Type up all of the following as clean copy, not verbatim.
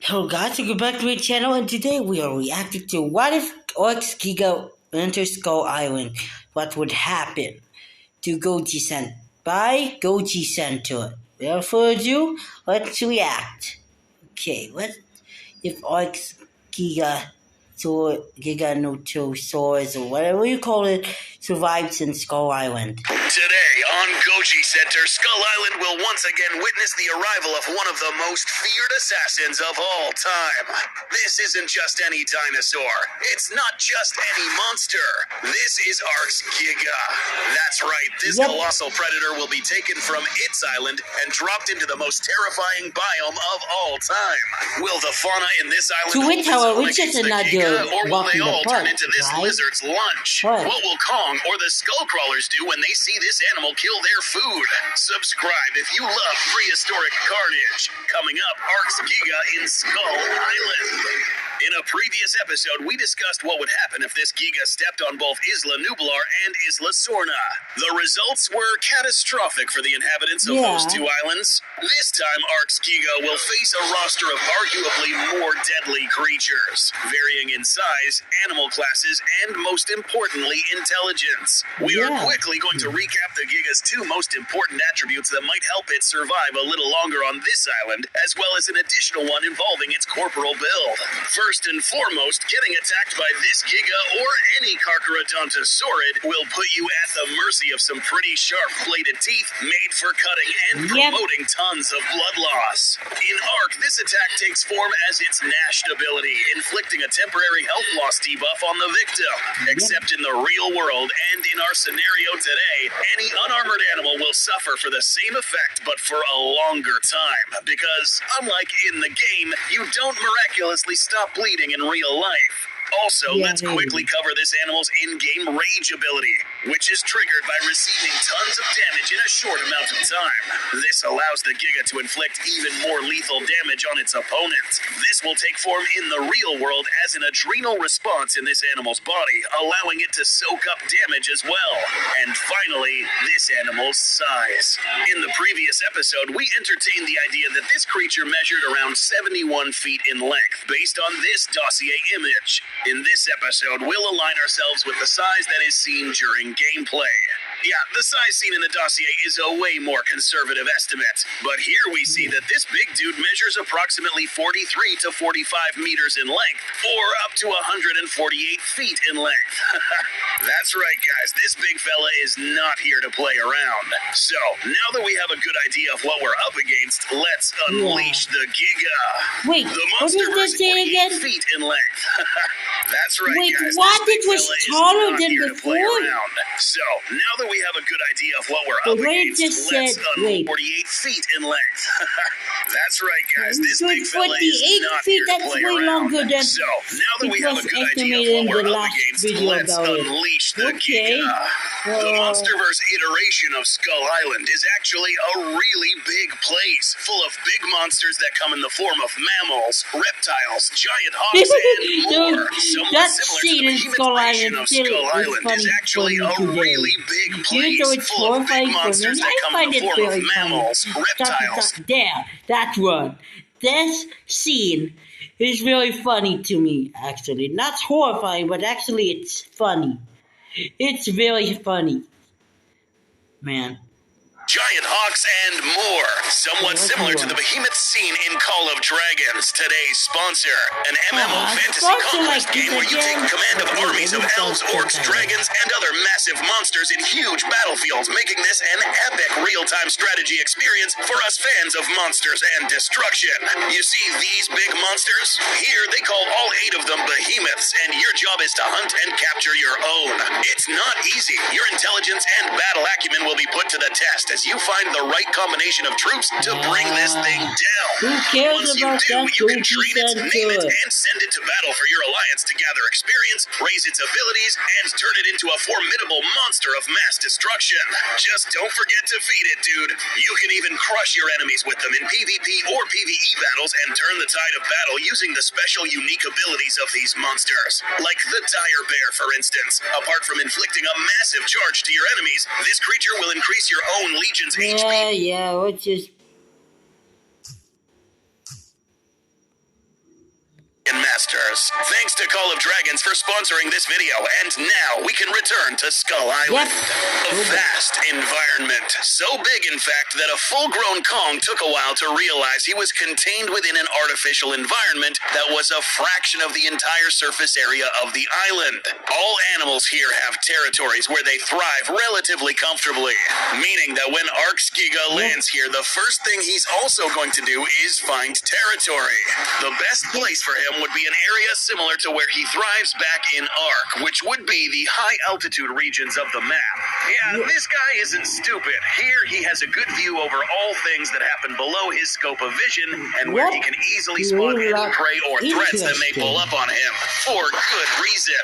Hello guys, welcome back to my channel, and today we are reacting to what if ARK'S Giga enters Skull Island? What would happen to Goji Center? By Goji Center. Without further ado, let's react. Okay, what if ARK'S Giga Notosaurus, or whatever you call it, survives in Skull Island? Today on Goji Center, Skull Island will once again witness the arrival of one of the most feared assassins of all time. This isn't just any dinosaur. It's not just any monster. This is ARK'S Giga. That's right, this colossal predator will be taken from its island and dropped into the most terrifying biome of all time. Will the fauna in this island hold its own against the Giga, or will they all turn into this lizard's lunch? What will Kong or the Skull Crawlers do when they see this animal kill their food? Subscribe if you love prehistoric carnage. Coming up, ARK'S Giga in Skull Island. In a previous episode, we discussed what would happen if this Giga stepped on both Isla Nublar and Isla Sorna. The results were catastrophic for the inhabitants of those two islands. This time, ARK'S Giga will face a roster of arguably more deadly creatures, varying in size, animal classes, and most importantly, intelligence. We are quickly going to recap the Giga's two most important attributes that might help it survive a little longer on this island, as well as an additional one involving its corporal build. First and foremost, getting attacked by this Giga or any Carcharodontosaurid will put you at the mercy of some pretty sharp bladed teeth made for cutting and promoting tons of blood loss. In ARK, this attack takes form as its Nashed ability, inflicting a temporary health loss debuff on the victim. Except in the real world and in our scenario today, any unarmored animal will suffer for the same effect but for a longer time, because unlike in the game, you don't miraculously stop bleeding in real life. Also, let's quickly cover this animal's in-game rage ability, which is triggered by receiving tons of damage in a short amount of time. This allows the Giga to inflict even more lethal damage on its opponent. This will take form in the real world as an adrenal response in this animal's body, allowing it to soak up damage as well. And finally, this animal's size. In the previous episode, we entertained the idea that this creature measured around 71 feet in length, based on this dossier image. In this episode, we'll align ourselves with the size that is seen during gameplay. Yeah, the size seen in the dossier is a way more conservative estimate, but here we see that this big dude measures approximately 43 to 45 meters in length, or up to 148 feet in length. That's right, guys, this big fella is not here to play around. So, now that we have a good idea of what we're up against, let's unleash the Giga. Wait, the monster was 48 feet in length. That's right, guys. What? It was taller than before? So, now that we have a good idea of what we're up against, let's 48 feet in length. That's right, guys. This big fella is not here to play around. So, now that we have a good idea of what we're up against, let's unleash the Giga. The Monsterverse iteration of Skull Island is actually a really big place, full of big monsters that come in the form of mammals, reptiles, giant hawks, and more. Somewhat similar to the behemoth version of Skull Island is actually a really big place, full of big monsters that come in the form of mammals, reptiles. There, that one. This scene is really funny to me, actually. Not horrifying, but actually it's funny. It's very funny. Man. Giant hawks and more. Somewhat similar to the behemoth scene in Call of Dragons, today's sponsor. An MMO fantasy conquest game where you take command of armies of elves, orcs, dragons, and other massive monsters in huge battlefields, making this an epic real-time strategy experience for us fans of monsters and destruction. You see these big monsters? Here they call all 8 of them behemoths, and your job is to hunt and capture your own. It's not easy. Your intelligence and battle acumen will be put to the test as you find the right combination of troops to bring this thing down. Once you do, you can train it, name it, and send it to battle for your alliance to gather experience, raise its abilities, and turn it into a formidable monster of mass destruction. Just don't forget to feed it, dude. You can even crush your enemies with them in PvP or PvE battles and turn the tide of battle using the special unique abilities of these monsters. Like the Dire Bear, for instance. Apart from inflicting a massive charge to your enemies, this creature will increase your own Legion's HP. Yeah, let's just disasters. Thanks to Call of Dragons for sponsoring this video, and now we can return to Skull Island. A vast environment, so big in fact that a full-grown Kong took a while to realize he was contained within an artificial environment that was a fraction of the entire surface area of the island. All animals here have territories where they thrive relatively comfortably, meaning that when ARK'S Giga lands here, the first thing he's also going to do is find territory. The best place for him would be an area similar to where he thrives back in ARK, which would be the high-altitude regions of the map. Yeah, this guy isn't stupid. Here, he has a good view over all things that happen below his scope of vision, and where he can easily spot any prey or threats that may pull up on him, for good reason.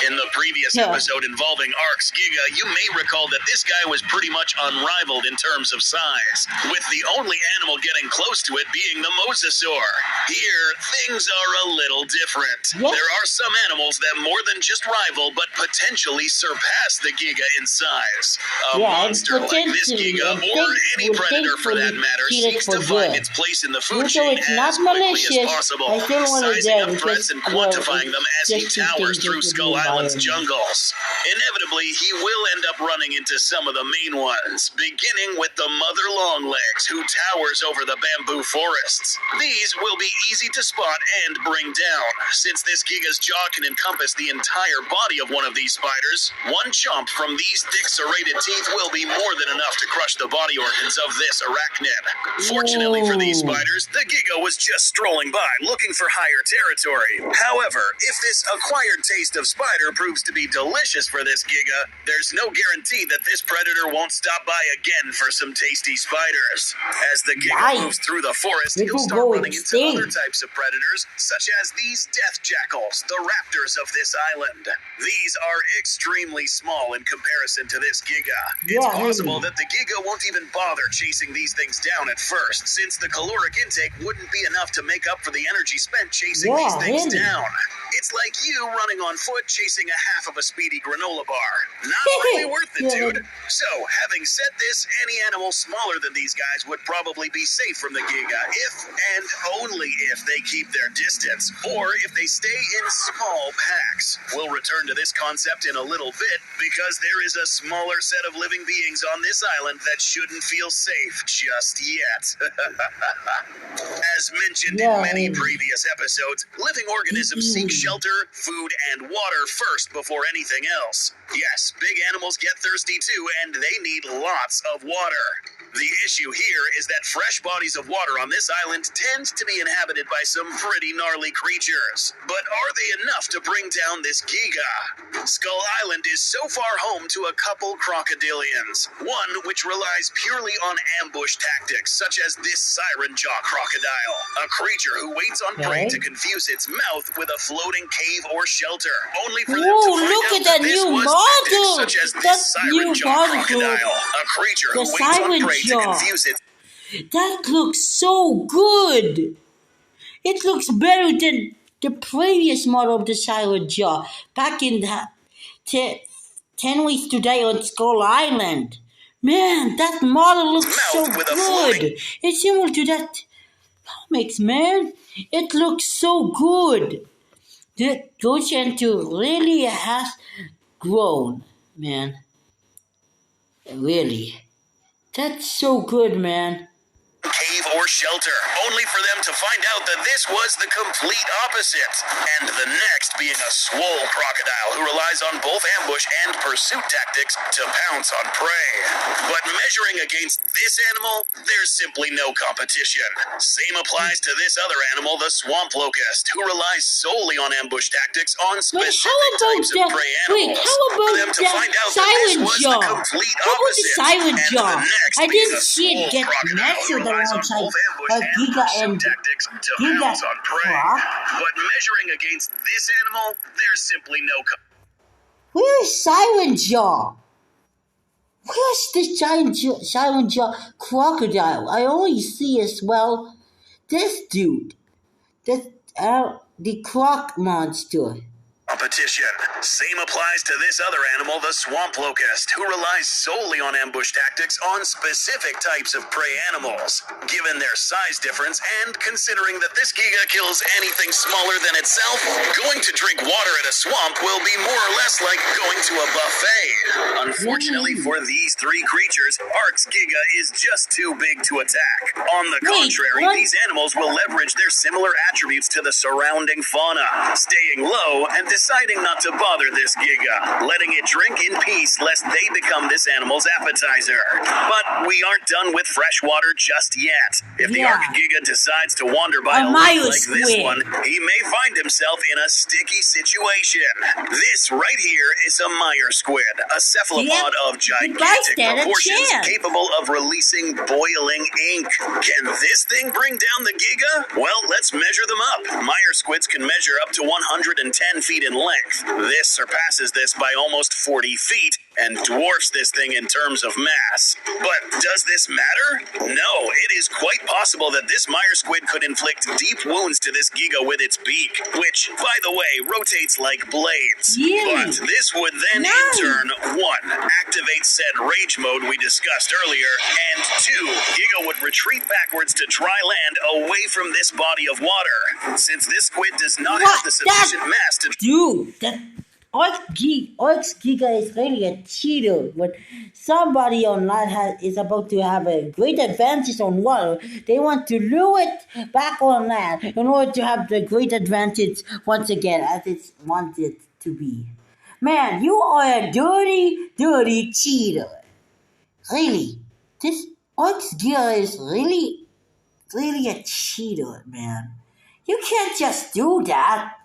In the previous episode involving ARK'S Giga, you may recall that this guy was pretty much unrivaled in terms of size, with the only animal getting close to it being the mosasaur. Here, things are a little different. There are some animals that more than just rival, but potentially surpass the Giga in size. A monster like this Giga, or any predator for that matter, seeks to find its place in the food chain as quickly as possible, sizing up threats and quantifying them as he towers through Skull Island's jungles. Inevitably, he will end up running into some of the main ones, beginning with the mother longlegs, who towers over the bamboo forests. These will be easy to spot and bring down, since this Giga's jaw can encompass the entire body of one of these spiders. One chomp from these thick serrated teeth will be more than enough to crush the body organs of this arachnid. Fortunately for these spiders, the Giga was just strolling by, looking for higher territory. However, if this acquired taste of spider proves to be delicious for this Giga, there's no guarantee that this predator won't stop by again for some tasty spiders. As the Giga moves through the forest, he'll start running into other types of predators, such as these death jackals, the raptors of this island. These are extremely small in comparison to this Giga. It's possible that the Giga won't even bother chasing these things down at first, since the caloric intake wouldn't be enough to make up for the energy spent chasing these things down. It's like you running on foot chasing a half of a speedy granola bar. Not really worth it, dude. So, having said this, any animal smaller than these guys would probably be safe from the Giga if, and only if, they keep their distance, or if they stay in small packs. We'll return to this concept in a little bit, because there is a smaller set of living beings on this island that shouldn't feel safe just yet. As mentioned in many previous episodes, living organisms seek shelter, food, and water first before anything else. Yes, big animals get thirsty too, and they need lots of water. The issue here is that fresh bodies of water on this island tend to be inhabited by some pretty gnarly creatures. But are they enough to bring down this Giga? Skull Island is so far home to a couple crocodilians. One which relies purely on ambush tactics, such as this siren jaw crocodile, a creature who waits on prey to confuse its mouth with a floating cave or shelter, only for them to find out that this was tactics such as this siren jaw crocodile, a creature who waits on prey to confuse its... That looks so good. It looks better than the previous model of the Silent Jaw back in the 10 Ways to Die on Skull Island. Man, that model looks so good. It's similar to that comics, man. It looks so good. The Gochentu really has grown, man. Really. That's so good, man. Cave or shelter, only for them to find out that this was the complete opposite, and the next being a swole crocodile who relies on both ambush and pursuit tactics to pounce on prey. But measuring against this animal, there's simply no competition. Same applies to this other animal, the swamp locust, who relies solely on ambush tactics on specific types of prey animals. For them to find out that this was the complete opposite, Silent and Jaw? the next I being didn't a see it swole get crocodile next who to the relies on outside both ambush and Giga pursuit and tactics to Giga pounce on prey. Croc. But measuring against this animal, there's simply no Where's Silent Jaw? Where's the Silent Jaw crocodile? I only see as well this dude. The croc monster. competition. Same applies to this other animal, the swamp locust, who relies solely on ambush tactics on specific types of prey animals. Given their size difference and considering that this Giga kills anything smaller than itself, going to drink water at a swamp will be more or less like going to a buffet. Unfortunately for these three creatures, ARK'S Giga is just too big to attack. On the contrary, these animals will leverage their similar attributes to the surrounding fauna, staying low and deciding not to bother this Giga, letting it drink in peace lest they become this animal's appetizer. But we aren't done with freshwater just yet. If the ARK'S Giga decides to wander by a lake like this one, he may find himself in a sticky situation. This right here is a mire squid, a cephalopod of gigantic proportions capable of releasing boiling ink. Can this thing bring down the Giga? Well, let's measure them up. Mire squids can measure up to 110 feet in length. This surpasses this by almost 40 feet and dwarfs this thing in terms of mass. But does this matter? No, it is quite possible that this mire squid could inflict deep wounds to this Giga with its beak, which, by the way, rotates like blades. But this would then, in turn, 1. Activate said rage mode we discussed earlier, and 2. Giga would retreat backwards to dry land away from this body of water, since this squid does not have the sufficient mass to... Dude, that... ARK'S Giga is really a cheater. When somebody online is about to have a great advantage on water, they want to lure it back on land in order to have the great advantage once again as it's wanted to be. Man, you are a dirty, dirty cheater. Really, this ARK'S Giga is really a cheater, man. You can't just do that.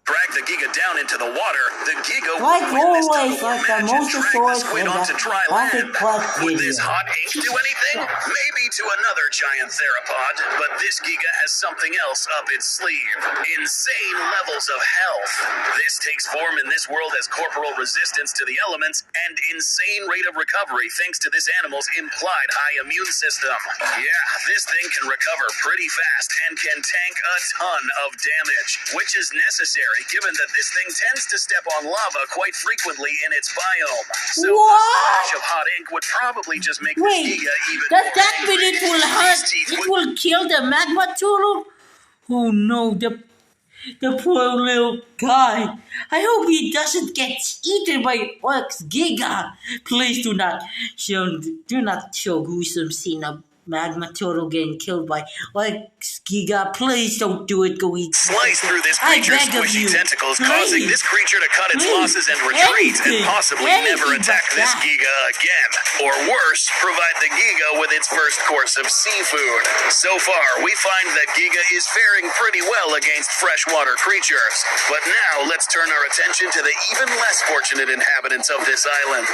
Drag the Giga down into the water, the Giga like will win this always, tug-of-war like the match and drag the squid onto dry land. Would this hot ink do anything? Maybe to another giant theropod, but this Giga has something else up its sleeve. Insane levels of health. This takes form in this world as corporal resistance to the elements and insane rate of recovery thanks to this animal's implied high immune system. Yeah, this thing can recover pretty fast and can tank a ton of damage, which is necessary given that this thing tends to step on lava quite frequently in its biome. So a splash of hot ink would probably just make this Giga even does that mean it will hurt? It will kill the magma turtle? Oh no, the poor little guy. I hope he doesn't get eaten by ARK'S Giga. Please do not show gruesome scene of magma turtle getting killed by ARK'S Giga. Please don't do it. Go eat. Slice through this creature's squishy tentacles, causing this creature to cut its losses and retreat, and possibly never attack this Giga again. Or worse, provide the Giga with its first course of seafood. So far, we find that Giga is faring pretty well against freshwater creatures. But now, let's turn our attention to the even less fortunate inhabitants of this island.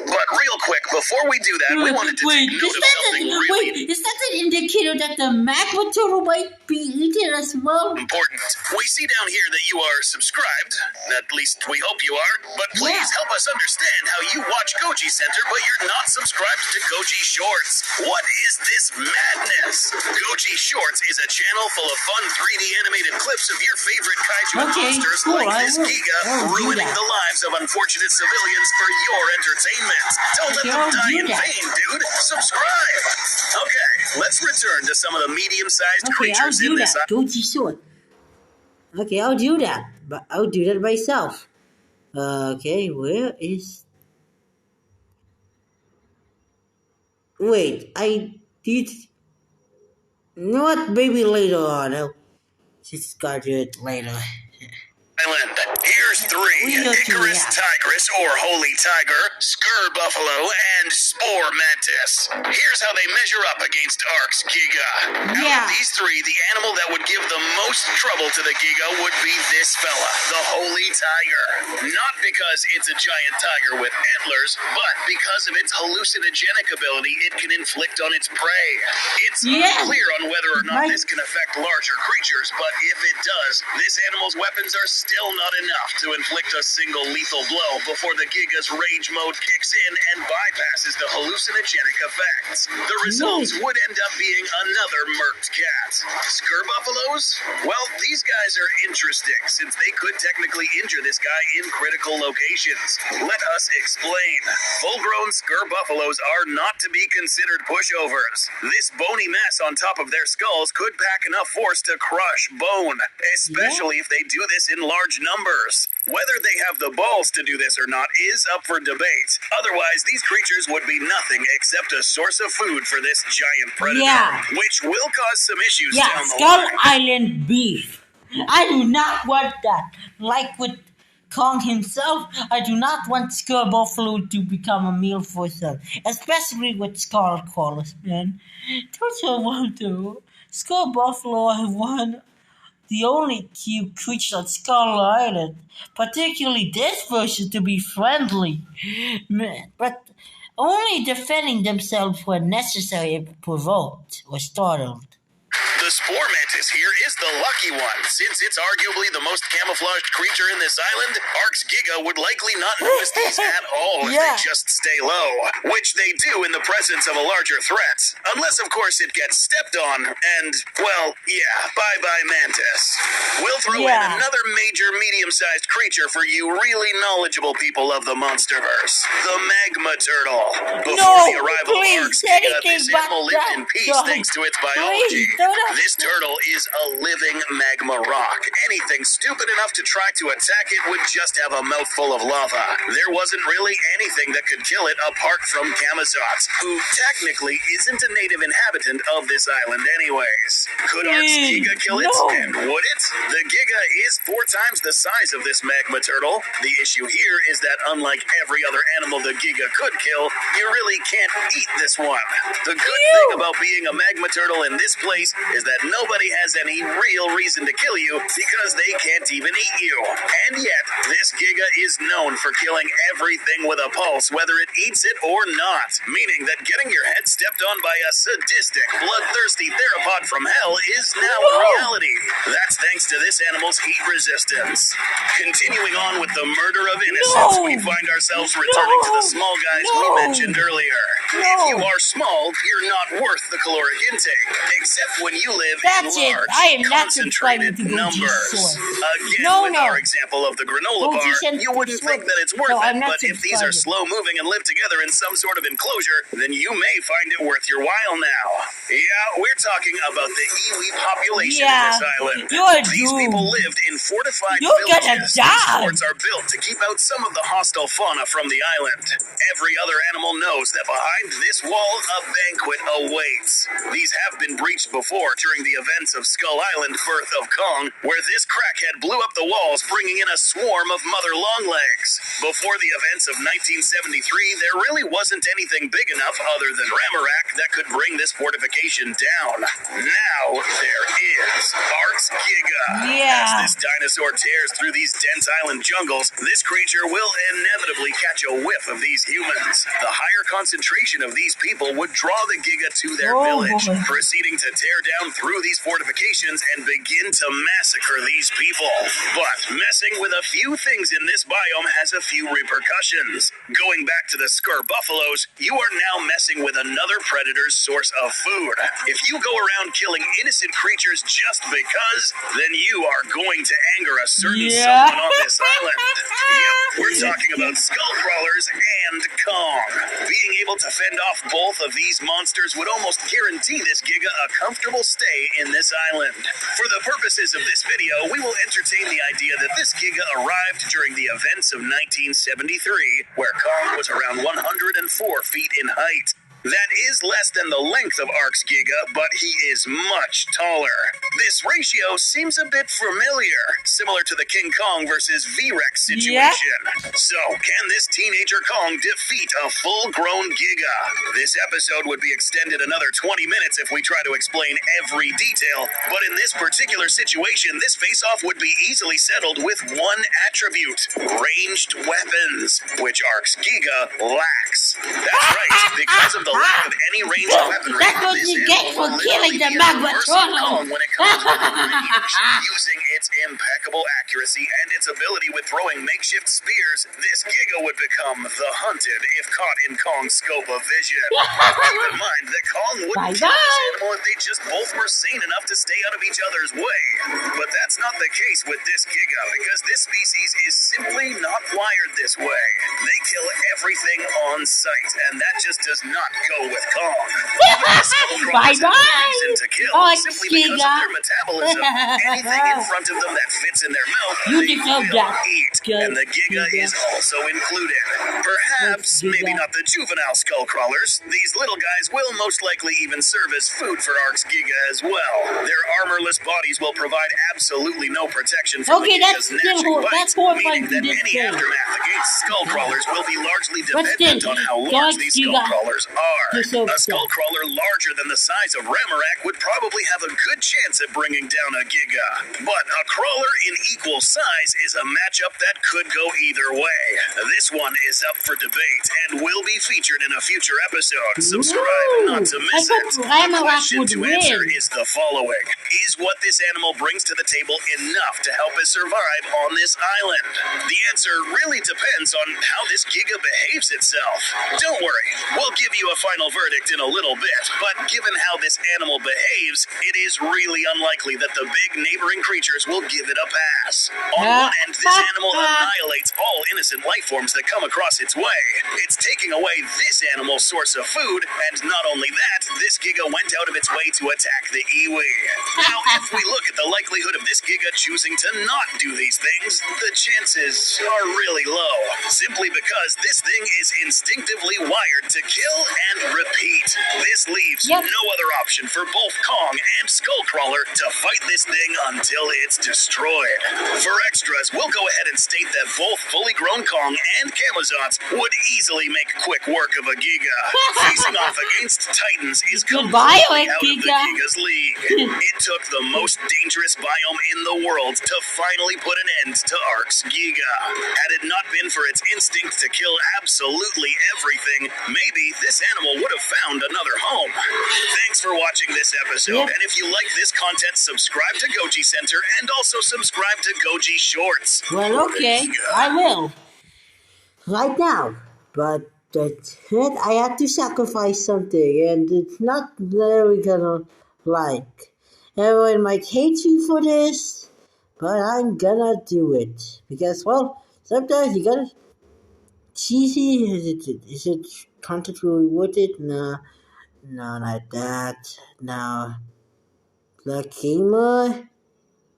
But real quick, before we do that, we wanted to take note of something really is that an indicator that the magma turtle might be eaten as well? Important. We see down here that you are subscribed. At least we hope you are. But please help us understand how you watch Goji Center, but you're not subscribed to Goji Shorts. What is this madness? Goji Shorts is a channel full of fun 3D animated clips of your favorite kaiju monsters like this Giga, ruining the lives of unfortunate civilians for your entertainment. Don't let them die in vain, dude. Subscribe. Okay, let's return to some of the medium-sized creatures in this. Goji Short. Okay, I'll do that. But I'll do that myself. Okay, where is... Wait, I did... You know what? Maybe later on. I'll just gotta do it later. Island. Here's 3. Icarus tigris, or holy tiger, Skur buffalo, and spore mantis. Here's how they measure up against ARK'S Giga. Out of these 3, the animal that would give the most trouble to the Giga would be this fella, the holy tiger. Not because it's a giant tiger with antlers, but because of its hallucinogenic ability it can inflict on its prey. It's unclear on whether or not this can affect larger creatures, but if it does, this animal's weapons are still not enough to inflict a single lethal blow before the Giga's rage mode kicks in and bypasses the hallucinogenic effects. The results would end up being another murked cat. Skurbuffaloes? Well, these guys are interesting since they could technically injure this guy in critical locations. Let us explain. Full-grown Skurbuffaloes are not to be considered pushovers. This bony mass on top of their skulls could pack enough force to crush bone, especially if they do this in large numbers. Whether they have the balls to do this or not is up for debate. Otherwise, these creatures would be nothing except a source of food for this giant predator, which will cause some issues down the Skull line. Island beef. I do not want that. Like with Kong himself, I do not want Skull Buffalo to become a meal for some, especially with Skull Crawlers, man. Don't you want to? Skull Buffalo have one the only cute creature on Skull Island, particularly this version, to be friendly, but only defending themselves when necessary if provoked or startled. The Spore Mantis here is the lucky one, since it's arguably the most camouflaged creature in this island. ARK'S Giga would likely not notice these at all if they just stay low, which they do in the presence of a larger threat. Unless, of course, it gets stepped on, and, well, bye-bye Mantis. We'll throw in another major medium-sized creature for you really knowledgeable people of the Monsterverse, the Magma Turtle. Before the arrival of ARK'S Giga, this animal lived in peace thanks to its biology. This turtle is a living magma rock. Anything stupid enough to try to attack it would just have a mouthful of lava. There wasn't really anything that could kill it apart from Camazotz, who technically isn't a native inhabitant of this island anyways. Could ARK'S Giga kill it? And would it? The Giga is 4 times the size of this magma turtle. The issue here is that unlike every other animal the Giga could kill, you really can't eat this one. The good thing about being a magma turtle in this place is that nobody has any real reason to kill you because they can't even eat you. And yet, this Giga is known for killing everything with a pulse, whether it eats it or not, meaning that getting your head stepped on by a sadistic, bloodthirsty theropod from hell is now a reality. That's thanks to this animal's heat resistance. Continuing on with the murder of innocents, we find ourselves returning to the small guys we mentioned earlier. If you are small, you're not worth the caloric intake, except when you live in large, concentrated numbers. Again, with our example of the granola bar, you wouldn't think that it's worth it, but if these are slow-moving and live together in some sort of enclosure, then you may find it worth your while now. Yeah, we're talking about the iwi population in this island. These people lived in fortified villages. These forts are built to keep out some of the hostile fauna from the island. Every other animal knows that behind this wall, a banquet awaits. These have been breached before during the events of Skull Island, Birth of Kong, where this crackhead blew up the walls, bringing in a swarm of mother longlegs. Before the events of 1973, there really wasn't anything big enough other than Ramarak that could bring this fortification down. Now there is ARK'S Giga. As this dinosaur tears through these dense island jungles, this creature will inevitably catch a whiff of these humans. The higher concentration of these people would draw the Giga to their village, proceeding to tear down through these fortifications and begin to massacre these people. But messing with a few things in this biome has a few repercussions. Going back to the Skurbuffaloes, you are now messing with another predator's source of food. If you go around killing innocent creatures just because, then you are going to anger a certain someone on this island. Yep, we're talking about skull crawlers and Kong. Being able to fend off both of these monsters would almost guarantee this Giga a comfortable stay in this island. For the purposes of this video, we will entertain the idea that this Giga arrived during the events of 1973, where Kong was around 104 feet in height. That is less than the length of ARK'S Giga, but he is much taller. This ratio seems a bit familiar, similar to the King Kong versus V-Rex situation. So, can this teenager Kong defeat a full-grown Giga? This episode would be extended another 20 minutes if we try to explain every detail, but in this particular situation, this face-off would be easily settled with one attribute: ranged weapons, which ARK'S Giga lacks. That's right, because of the lack of any ranged weaponry, That's what this you get animal for will killing literally the be at magma mercy of troll. Kong when it comes to range. Using its impeccable accuracy and its ability with throwing makeshift spears, this Giga would become the hunted if caught in Kong's scope of vision. Keep in mind that Kong wouldn't kill this animal if they just both were sane enough to stay out of each other's way. But that's not the case with this Giga, because this species is simply not wired this way. They kill everything on sight, and that just does not go with Kong. Skullcrawlers have a reason to kill, simply because of their metabolism. Anything in front of them that fits in their mouth, they will eat, and the Giga is also included. Perhaps, maybe not the juvenile skullcrawlers. These little guys will most likely even serve as food for ARK'S Giga as well. Their armorless bodies will provide absolutely no protection from the Giga's gnashing bites, meaning that any aftermath against skullcrawlers will be largely dependent on how large these skullcrawlers are. A skullcrawler larger than the size of Ramarak would probably have a good chance at bringing down a Giga. But a crawler in equal size is a matchup that could go either way. This one is up for debate and will be featured in a future episode. Subscribe not to miss it. The question to answer is the following. Is what this animal brings to the table enough to help it survive on this island? The answer really depends on how this Giga behaves itself. Don't worry, we'll give you a final verdict in a little bit, but given how this animal behaves, it is really unlikely that the big neighboring creatures will give it a pass. On one end, this animal annihilates all innocent life forms that come across its way. It's taking away this animal's source of food, and not only that, this Giga went out of its way to attack the Iwi. Now, if we look at the likelihood of this Giga choosing to not do these things, the chances are really low, simply because this thing is instinctively wired to kill and repeat. This leaves no other option for both Kong and Skullcrawler to fight this thing until it's destroyed. For extras, we'll go ahead and state that both fully grown Kong and Camazotz would easily make quick work of a Giga. Facing off against Titans is completely out of the Giga's league. It took the most dangerous biome in the world to finally put an end to ARK'S Giga. Had it not been for its instinct to kill absolutely everything, maybe this animal would have found another home. Thanks for watching this episode, and if you like this content, subscribe to Goji Center and also subscribe to Goji Shorts. Well, okay, I will. Right now. But that's it. I had to sacrifice something, and it's not very gonna like. Everyone might hate you for this, but I'm gonna do it. Because, well, sometimes you gotta... Cheesy? Is it content really worth it? No, not that. No. Black Gamer?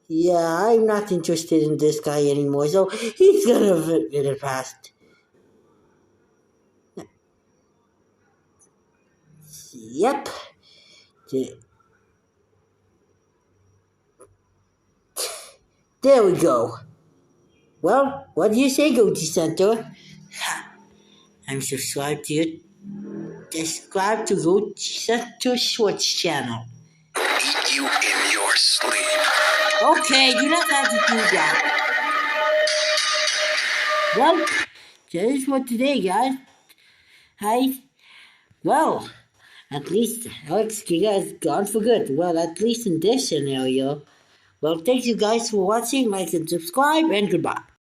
Yeah, I'm not interested in this guy anymore, so he's gonna get it past. Yep. There we go. Well, what do you say, Goji Center? I'm subscribed to you. Subscribe to Goji Center Shorts channel. Eat you in your sleep. Okay, you don't have to do that. Well, that is for today, guys. Hi. Well, at least ARK'S Giga is gone for good. Well, at least in this scenario. Well, thank you guys for watching. Like and subscribe, and goodbye.